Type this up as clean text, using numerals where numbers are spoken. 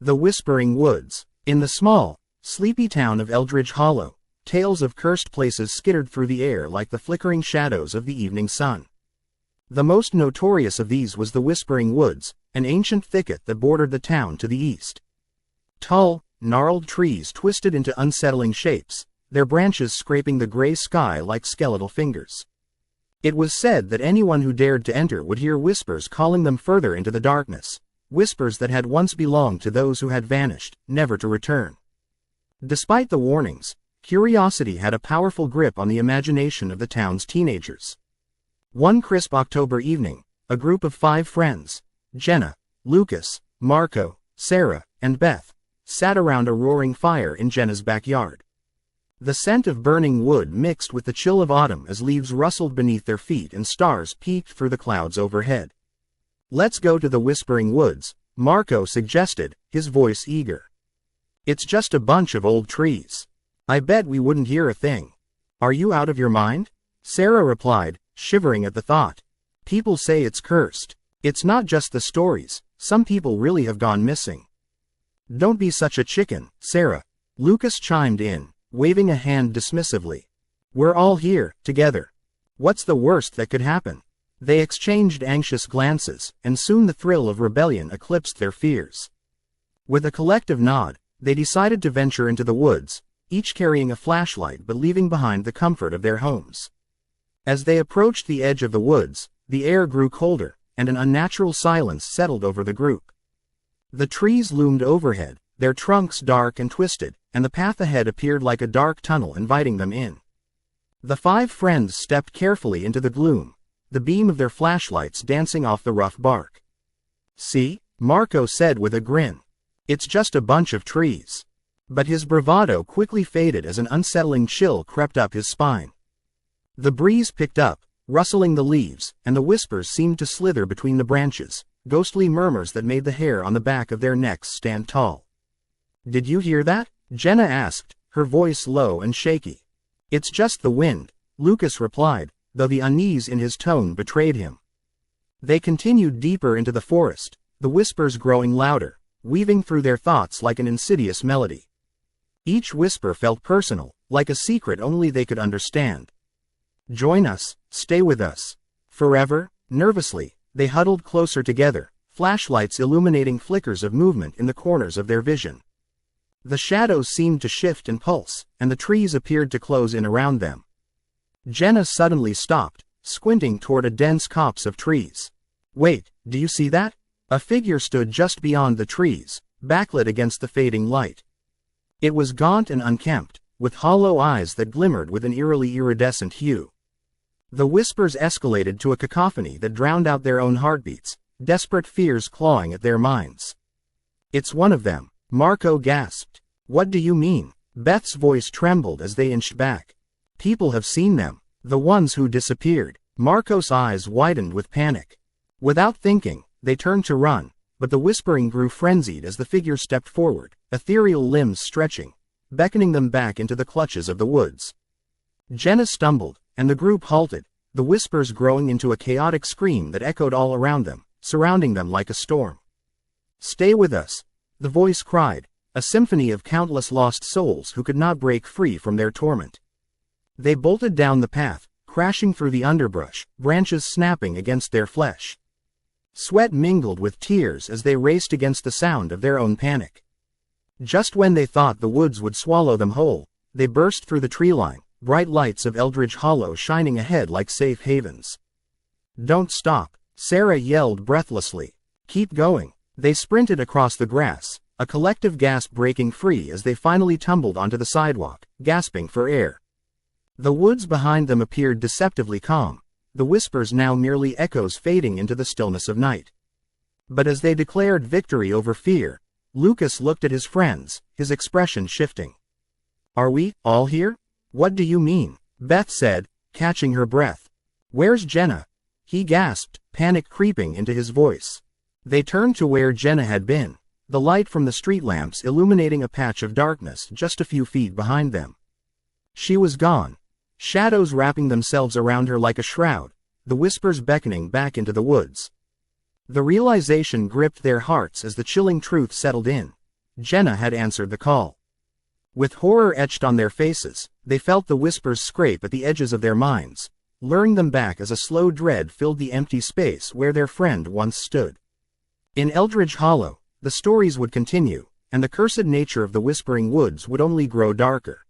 The Whispering Woods. In the small, sleepy town of Eldridge Hollow, tales of cursed places skittered through the air like the flickering shadows of the evening sun. The most notorious of these was the Whispering Woods, an ancient thicket that bordered the town to the east. Tall, gnarled trees twisted into unsettling shapes, their branches scraping the gray sky like skeletal fingers. It was said that anyone who dared to enter would hear whispers calling them further into the darkness, whispers that had once belonged to those who had vanished, never to return. Despite the warnings, curiosity had a powerful grip on the imagination of the town's teenagers. One crisp October evening, a group of 5 friends, Jenna, Lucas, Marco, Sarah, and Beth, sat around a roaring fire in Jenna's backyard. The scent of burning wood mixed with the chill of autumn as leaves rustled beneath their feet and stars peeked through the clouds overhead. "Let's go to the Whispering Woods," Marco suggested, his voice eager. "It's just a bunch of old trees. I bet we wouldn't hear a thing." "Are you out of your mind?" Sarah replied, shivering at the thought. "People say it's cursed. It's not just the stories, some people really have gone missing." "Don't be such a chicken, Sarah," Lucas chimed in, waving a hand dismissively. "We're all here, together. What's the worst that could happen?" They exchanged anxious glances, and soon the thrill of rebellion eclipsed their fears. With a collective nod, they decided to venture into the woods, each carrying a flashlight but leaving behind the comfort of their homes. As they approached the edge of the woods, the air grew colder, and an unnatural silence settled over the group. The trees loomed overhead, their trunks dark and twisted, and the path ahead appeared like a dark tunnel inviting them in. The 5 friends stepped carefully into the gloom, the beam of their flashlights dancing off the rough bark. "See?" Marco said with a grin. "It's just a bunch of trees." But his bravado quickly faded as an unsettling chill crept up his spine. The breeze picked up, rustling the leaves, and the whispers seemed to slither between the branches, ghostly murmurs that made the hair on the back of their necks stand tall. "Did you hear that?" Jenna asked, her voice low and shaky. "It's just the wind," Lucas replied, though the unease in his tone betrayed him. They continued deeper into the forest, the whispers growing louder, weaving through their thoughts like an insidious melody. Each whisper felt personal, like a secret only they could understand. "Join us, stay with us. Forever?" Nervously, they huddled closer together, flashlights illuminating flickers of movement in the corners of their vision. The shadows seemed to shift and pulse, and the trees appeared to close in around them. Jenna suddenly stopped, squinting toward a dense copse of trees. "Wait, do you see that?" A figure stood just beyond the trees, backlit against the fading light. It was gaunt and unkempt, with hollow eyes that glimmered with an eerily iridescent hue. The whispers escalated to a cacophony that drowned out their own heartbeats, desperate fears clawing at their minds. "It's one of them," Marco gasped. "What do you mean?" Beth's voice trembled as they inched back. "People have seen them, the ones who disappeared." Marco's eyes widened with panic. Without thinking, they turned to run, but the whispering grew frenzied as the figure stepped forward, ethereal limbs stretching, beckoning them back into the clutches of the woods. Jenna stumbled, and the group halted, the whispers growing into a chaotic scream that echoed all around them, surrounding them like a storm. "Stay with us," the voice cried, a symphony of countless lost souls who could not break free from their torment. They bolted down the path, crashing through the underbrush, branches snapping against their flesh. Sweat mingled with tears as they raced against the sound of their own panic. Just when they thought the woods would swallow them whole, they burst through the tree line, bright lights of Eldridge Hollow shining ahead like safe havens. "Don't stop," Sarah yelled breathlessly. "Keep going." They sprinted across the grass, a collective gasp breaking free as they finally tumbled onto the sidewalk, gasping for air. The woods behind them appeared deceptively calm, the whispers now merely echoes fading into the stillness of night. But as they declared victory over fear, Lucas looked at his friends, his expression shifting. "Are we all here?" "What do you mean?" Beth said, catching her breath. "Where's Jenna?" he gasped, panic creeping into his voice. They turned to where Jenna had been, the light from the street lamps illuminating a patch of darkness just a few feet behind them. She was gone, shadows wrapping themselves around her like a shroud, the whispers beckoning back into the woods. The realization gripped their hearts as the chilling truth settled in. Jenna had answered the call. With horror etched on their faces, they felt the whispers scrape at the edges of their minds, luring them back as a slow dread filled the empty space where their friend once stood. In Eldridge Hollow, the stories would continue, and the cursed nature of the Whispering Woods would only grow darker.